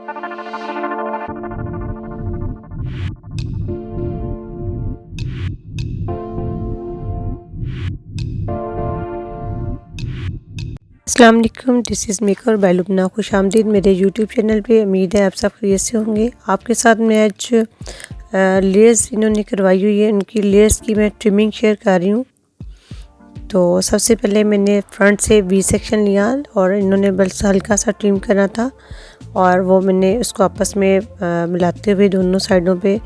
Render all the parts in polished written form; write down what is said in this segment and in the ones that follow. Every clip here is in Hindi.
अस्सलाम वालेकुम, this is maker by Lubna. खुशामदीद मेरे यूट्यूब चैनल पे। उम्मीद है आप सब खैरियत से होंगे। आपके साथ मैं आज लेयर्स इन्होंने करवाई हुई है, उनकी लेयर्स की मैं ट्रिमिंग शेयर कर रही हूँ। तो सबसे पहले मैंने फ्रंट से वी सेक्शन लिया और इन्होंने बस हल्का सा ट्रिम करना था और वो मैंने उसको आपस में मिलाते हुए दोनों साइडों पे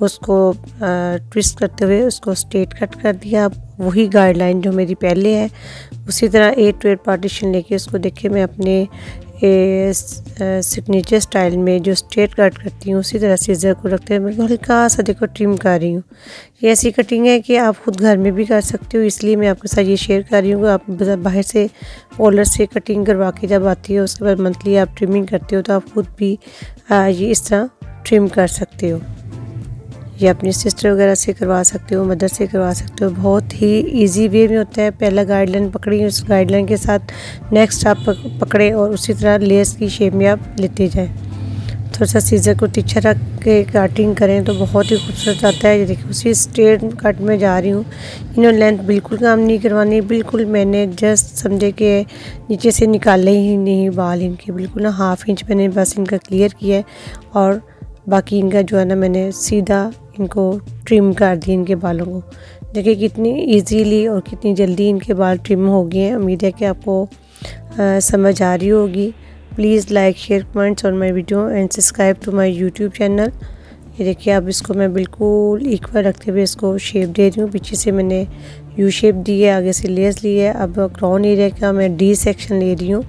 उसको ट्विस्ट करते हुए उसको स्ट्रेट कट कर दिया। वही गाइडलाइन जो मेरी पहले है उसी तरह 8 टू 8 पार्टीशन लेके उसको देखिए मैं अपने सिग्नेचर स्टाइल में जो स्ट्रेट कट करती हूँ उसी तरह सीजर को रखते हुए मैं हल्का सा देखो ट्रिम कर रही हूँ। ये ऐसी कटिंग है कि आप खुद घर में भी कर सकते हो, इसलिए मैं आपके साथ ये शेयर कर रही हूँ। आप बाहर से पोलर से कटिंग करवा के जब आती है उसके बाद मंथली आप ट्रिमिंग करते हो तो आप खुद भी ये इस तरह ट्रिम कर सकते हो। ये अपनी सिस्टर वगैरह से करवा सकते हो, मदर से करवा सकते हो। बहुत ही इजी वे में होता है। पहला गाइडलाइन पकड़ी, उस गाइडलाइन के साथ नेक्स्ट आप पकड़े और उसी तरह लेस की शेप में आप लेते जाएं। थोड़ा सा सीजर को तिरछा रख के कटिंग करें तो बहुत ही खूबसूरत आता है। ये देखिए उसी स्ट्रेट कट में जा रही हूँ। इन्होंने लेंथ बिल्कुल काम नहीं करवानी, बिल्कुल मैंने जस्ट समझे कि नीचे से निकाले ही नहीं बाल इनके, बिल्कुल ना हाफ इंच मैंने बस इनका क्लियर किया है और बाकी इनका जो है ना मैंने सीधा इनको ट्रिम कर दिया इनके बालों को। देखिए कितनी इजीली और कितनी जल्दी इनके बाल ट्रिम हो गए हैं। उम्मीद है कि आपको समझ आ रही होगी। Please like share comments on my video and subscribe to my YouTube channel. ये देखिए अब इसको मैं बिल्कुल इक्वल रखते हुए इसको शेप दे रही हूँ। पीछे से मैंने यू शेप दी है, आगे से लेस ली है। अब क्राउन एरिया का मैं डी सेक्शन ले रही हूँ,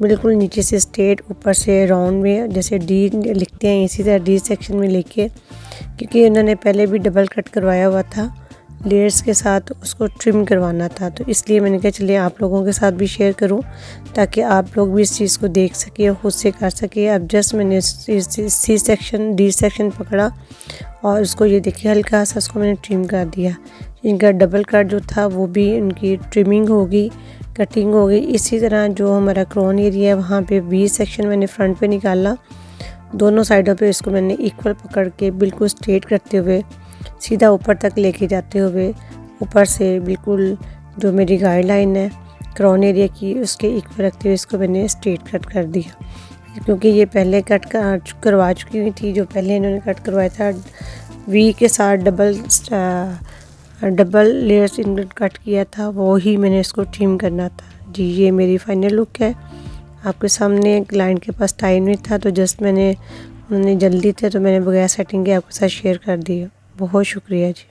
बिल्कुल नीचे से स्ट्रेट ऊपर से राउंड में जैसे डी लिखते हैं इसी तरह डी सेक्शन में लेके, क्योंकि इन्होंने पहले भी डबल कट करवाया हुआ था लेयर्स के साथ, उसको ट्रिम करवाना था तो इसलिए मैंने कहा चलिए आप लोगों के साथ भी शेयर करूं ताकि आप लोग भी इस चीज़ को देख सकें और ख़ुद से कर सकें। अब जस्ट मैंने सी सेक्शन डी सेक्शन पकड़ा और उसको ये देखिए हल्का सा उसको मैंने ट्रिम कर दिया। इनका डबल कट जो था वो भी इनकी ट्रिमिंग होगी, कटिंग हो गई। इसी तरह जो हमारा क्राउन एरिया है वहाँ पे वी सेक्शन मैंने फ्रंट पे निकाला, दोनों साइडों पे इसको मैंने इक्वल पकड़ के बिल्कुल स्ट्रेट करते हुए सीधा ऊपर तक लेके जाते हुए ऊपर से बिल्कुल जो मेरी गाइडलाइन है क्राउन एरिया की उसके इक्वल रखते हुए इसको मैंने स्ट्रेट कट कर दिया। क्योंकि ये पहले कट करवा चुकी हुई थी, जो पहले इन्होंने कट करवाया था वी के साथ डबल लेयर्स इन्होंने कट किया था, वो ही मैंने इसको ट्रिम करना था। जी ये मेरी फाइनल लुक है। आपके सामने क्लाइंट के पास टाइम नहीं था तो जस्ट मैंने उन्होंने जल्दी थे तो मैंने बगैर सेटिंग के आपके साथ शेयर कर दिया। बहुत शुक्रिया जी।